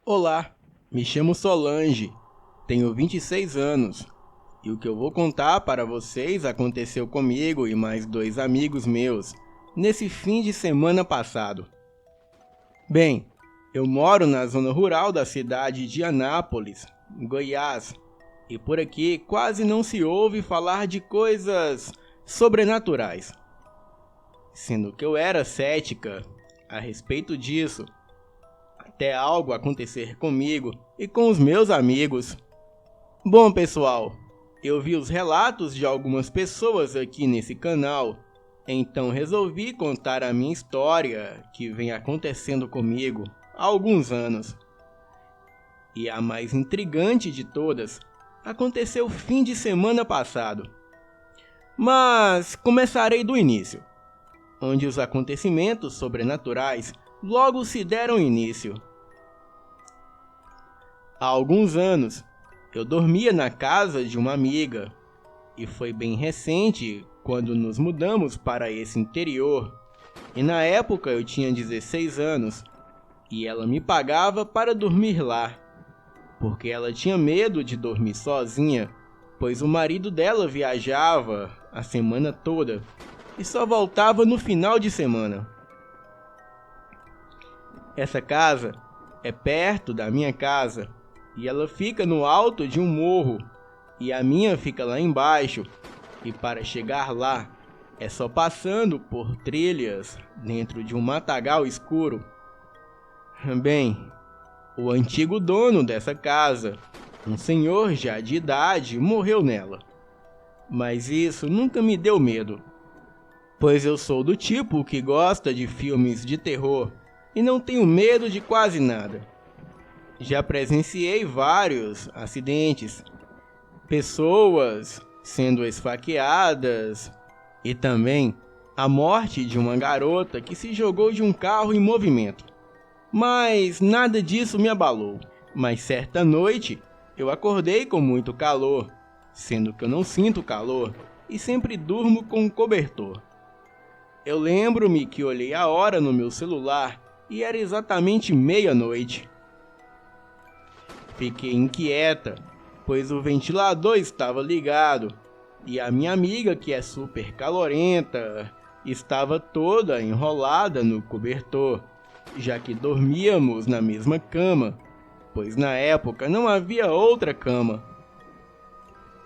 Olá, me chamo Solange, tenho 26 anos e o que eu vou contar para vocês aconteceu comigo e mais dois amigos meus nesse fim de semana passado. Bem, eu moro na zona rural da cidade de Anápolis, Goiás, e por aqui quase não se ouve falar de coisas sobrenaturais, sendo que eu era cética a respeito disso, até algo acontecer comigo e com os meus amigos. Bom, pessoal, eu vi os relatos de algumas pessoas aqui nesse canal, então resolvi contar a minha história que vem acontecendo comigo há alguns anos. E a mais intrigante de todas aconteceu fim de semana passado. Mas começarei do início, onde os acontecimentos sobrenaturais logo se deram início. Há alguns anos, eu dormia na casa de uma amiga, e foi bem recente quando nos mudamos para esse interior. E na época eu tinha 16 anos, e ela me pagava para dormir lá, porque ela tinha medo de dormir sozinha, pois o marido dela viajava a semana toda e só voltava no final de semana. Essa casa é perto da minha casa e ela fica no alto de um morro e a minha fica lá embaixo, e para chegar lá é só passando por trilhas dentro de um matagal escuro. Bem, o antigo dono dessa casa, um senhor já de idade, morreu nela. Mas isso nunca me deu medo, pois eu sou do tipo que gosta de filmes de terror e não tenho medo de quase nada. Já presenciei vários acidentes, pessoas sendo esfaqueadas e também a morte de uma garota que se jogou de um carro em movimento. Mas nada disso me abalou. Mas certa noite eu acordei com muito calor, sendo que eu não sinto calor e sempre durmo com um cobertor. Eu lembro-me que olhei a hora no meu celular e era exatamente meia-noite. Fiquei inquieta, pois o ventilador estava ligado e a minha amiga, que é super calorenta, estava toda enrolada no cobertor, já que dormíamos na mesma cama, pois na época não havia outra cama.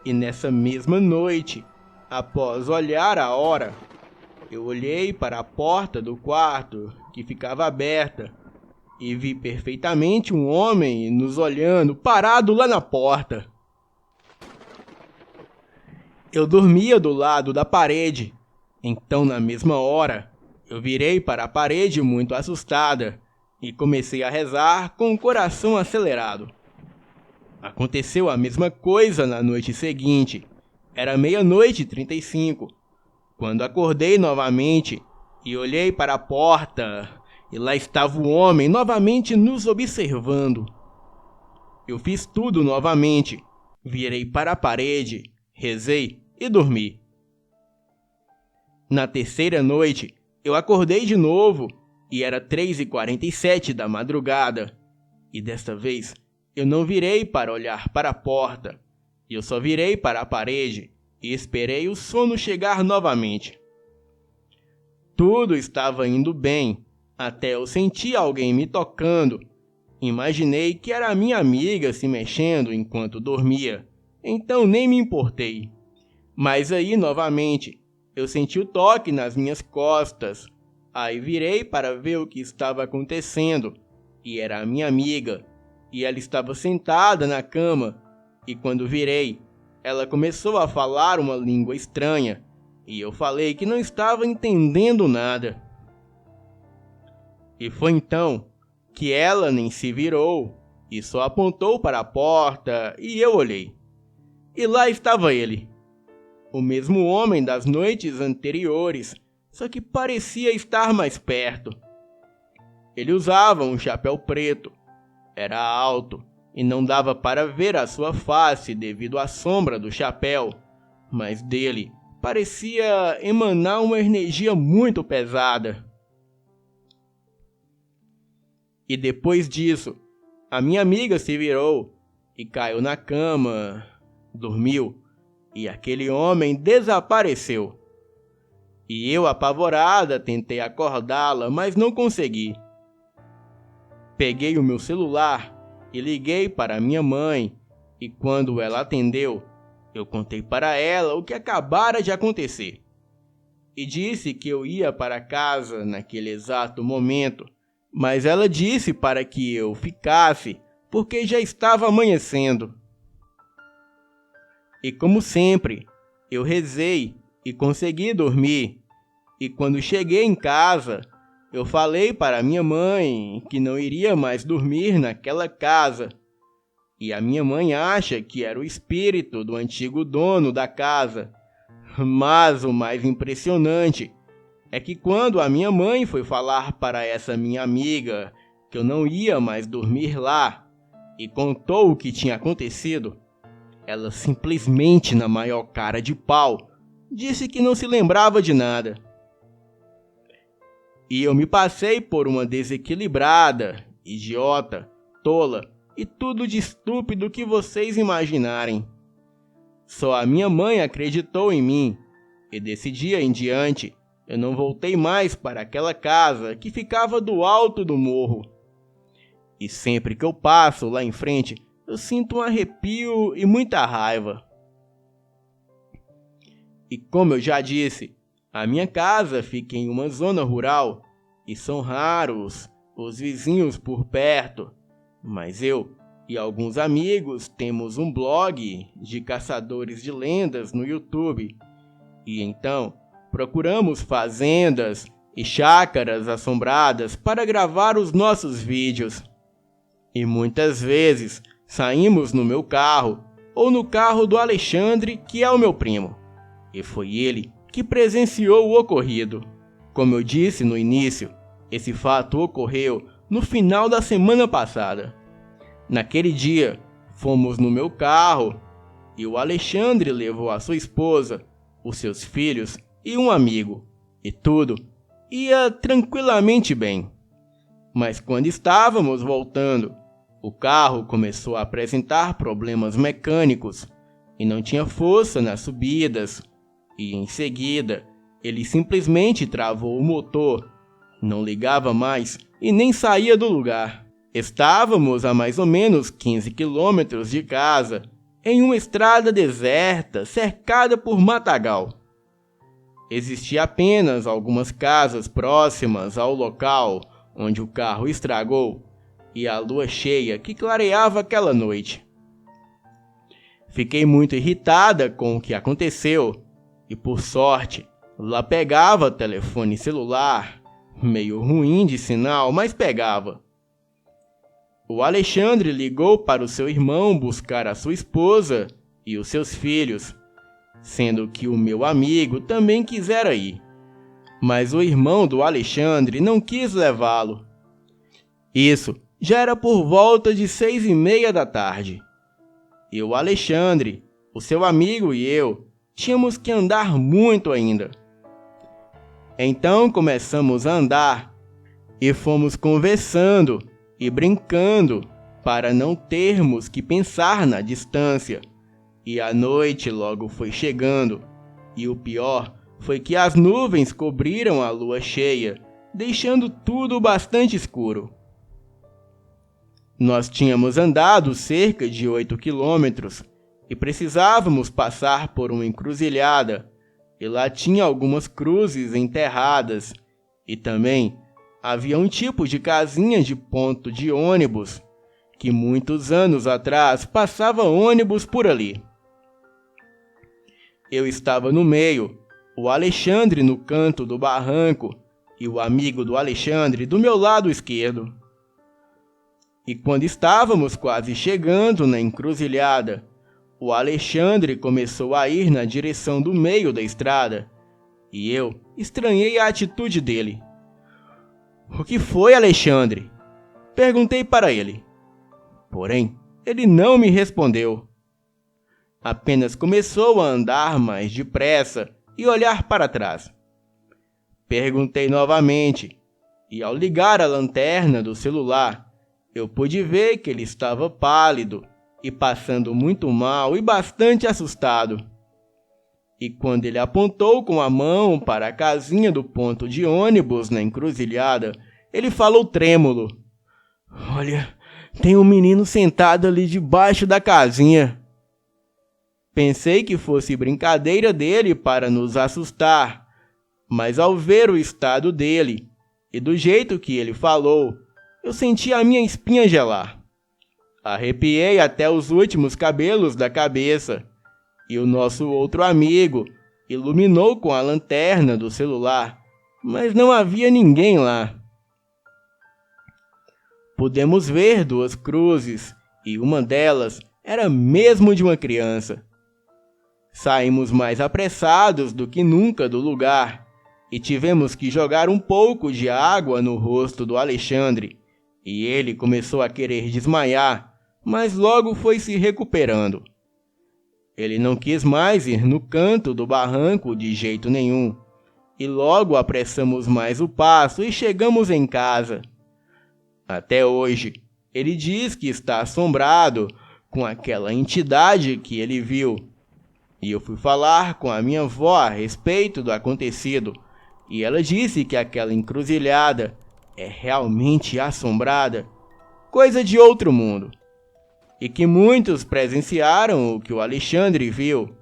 E nessa mesma noite, após olhar a hora, eu olhei para a porta do quarto, que ficava aberta, e vi perfeitamente um homem nos olhando, parado lá na porta. Eu dormia do lado da parede, então na mesma hora, eu virei para a parede muito assustada e comecei a rezar com o coração acelerado. Aconteceu a mesma coisa na noite seguinte, era 00:35, quando acordei novamente e olhei para a porta, e lá estava o homem novamente nos observando. Eu fiz tudo novamente, virei para a parede, rezei e dormi. Na terceira noite, eu acordei de novo e era 3:47 da madrugada. E desta vez, eu não virei para olhar para a porta, eu só virei para a parede e esperei o sono chegar novamente. Tudo estava indo bem, até eu senti alguém me tocando. Imaginei que era a minha amiga se mexendo enquanto dormia, então nem me importei. Mas aí, novamente, eu senti o toque nas minhas costas. Aí virei para ver o que estava acontecendo, e era a minha amiga, e ela estava sentada na cama, e quando virei, ela começou a falar uma língua estranha, e eu falei que não estava entendendo nada. E foi então que ela nem se virou e só apontou para a porta e eu olhei. E lá estava ele, o mesmo homem das noites anteriores, só que parecia estar mais perto. Ele usava um chapéu preto, era alto e não dava para ver a sua face devido à sombra do chapéu, mas dele parecia emanar uma energia muito pesada. E depois disso, A minha amiga se virou e caiu na cama, dormiu, e aquele homem desapareceu. E eu, apavorada, tentei acordá-la, mas não consegui. Peguei o meu celular e liguei para minha mãe, e quando ela atendeu, eu contei para ela o que acabara de acontecer. E disse que eu ia para casa naquele exato momento, mas ela disse para que eu ficasse, porque já estava amanhecendo. E como sempre, eu rezei e consegui dormir. E quando cheguei em casa, eu falei para minha mãe que não iria mais dormir naquela casa. E a minha mãe acha que era o espírito do antigo dono da casa. Mas o mais impressionante é que quando a minha mãe foi falar para essa minha amiga que eu não ia mais dormir lá e contou o que tinha acontecido, ela simplesmente, na maior cara de pau, disse que não se lembrava de nada. E eu me passei por uma desequilibrada, idiota, tola e tudo de estúpido que vocês imaginarem. Só a minha mãe acreditou em mim, e desse dia em diante eu não voltei mais para aquela casa que ficava do alto do morro. E sempre que eu passo lá em frente, eu sinto um arrepio e muita raiva. E como eu já disse, a minha casa fica em uma zona rural e são raros os vizinhos por perto, mas eu e alguns amigos temos um blog de caçadores de lendas no YouTube, e então procuramos fazendas e chácaras assombradas para gravar os nossos vídeos. E muitas vezes saímos no meu carro ou no carro do Alexandre, que é o meu primo, e foi ele que presenciou o ocorrido. Como eu disse no início, esse fato ocorreu no final da semana passada. Naquele dia, fomos no meu carro e o Alexandre levou a sua esposa, os seus filhos e um amigo, e tudo ia tranquilamente bem. Mas quando estávamos voltando, o carro começou a apresentar problemas mecânicos e não tinha força nas subidas, e em seguida ele simplesmente travou o motor, não ligava mais e nem saía do lugar. Estávamos a mais ou menos 15 quilômetros de casa, em uma estrada deserta cercada por matagal. Existia apenas algumas casas próximas ao local onde o carro estragou e a lua cheia que clareava aquela noite. Fiquei muito irritada com o que aconteceu e, por sorte, lá pegava telefone celular, meio ruim de sinal, mas pegava. O Alexandre ligou para o seu irmão buscar a sua esposa e os seus filhos, sendo que o meu amigo também quisera ir. Mas o irmão do Alexandre não quis levá-lo. Isso já era por volta de 6:30 da tarde. E o Alexandre, o seu amigo e eu tínhamos que andar muito ainda. Então começamos a andar e fomos conversando e brincando para não termos que pensar na distância. E a noite logo foi chegando, e o pior foi que as nuvens cobriram a lua cheia, deixando tudo bastante escuro. Nós tínhamos andado cerca de 8 quilômetros e precisávamos passar por uma encruzilhada, e lá tinha algumas cruzes enterradas, e também havia um tipo de casinha de ponto de ônibus, que muitos anos atrás passava ônibus por ali. Eu estava no meio, o Alexandre no canto do barranco e o amigo do Alexandre do meu lado esquerdo. E quando estávamos quase chegando na encruzilhada, o Alexandre começou a ir na direção do meio da estrada, e eu estranhei a atitude dele. "O que foi, Alexandre?" perguntei para ele. Porém, ele não me respondeu. Apenas começou a andar mais depressa e olhar para trás. Perguntei novamente, e ao ligar a lanterna do celular, eu pude ver que ele estava pálido e passando muito mal e bastante assustado. E quando ele apontou com a mão para a casinha do ponto de ônibus na encruzilhada, ele falou trêmulo: "Olha, tem um menino sentado ali debaixo da casinha." Pensei que fosse brincadeira dele para nos assustar, mas ao ver o estado dele e do jeito que ele falou, eu senti a minha espinha gelar. Arrepiei até os últimos cabelos da cabeça, e o nosso outro amigo iluminou com a lanterna do celular, mas não havia ninguém lá. Pudemos ver 2 cruzes, e uma delas era mesmo de uma criança. Saímos mais apressados do que nunca do lugar, e tivemos que jogar um pouco de água no rosto do Alexandre, e ele começou a querer desmaiar, mas logo foi se recuperando. Ele não quis mais ir no canto do barranco de jeito nenhum, e logo apressamos mais o passo e chegamos em casa. Até hoje, ele diz que está assombrado com aquela entidade que ele viu. E eu fui falar com a minha avó a respeito do acontecido, e ela disse que aquela encruzilhada é realmente assombrada, coisa de outro mundo, e que muitos presenciaram o que o Alexandre viu.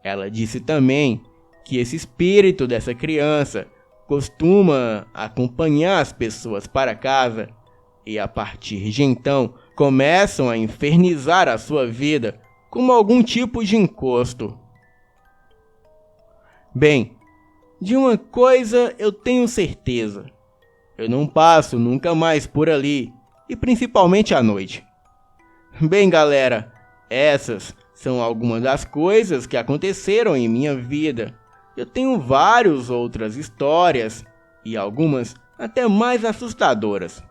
Ela disse também que esse espírito dessa criança costuma acompanhar as pessoas para casa, e a partir de então começam a infernizar a sua vida como algum tipo de encosto. Bem, de uma coisa eu tenho certeza: eu não passo nunca mais por ali, e principalmente à noite. Bem, galera, essas são algumas das coisas que aconteceram em minha vida. Eu tenho várias outras histórias, e algumas até mais assustadoras.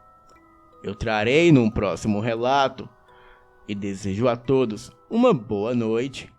Eu trarei num próximo relato, e desejo a todos uma boa noite.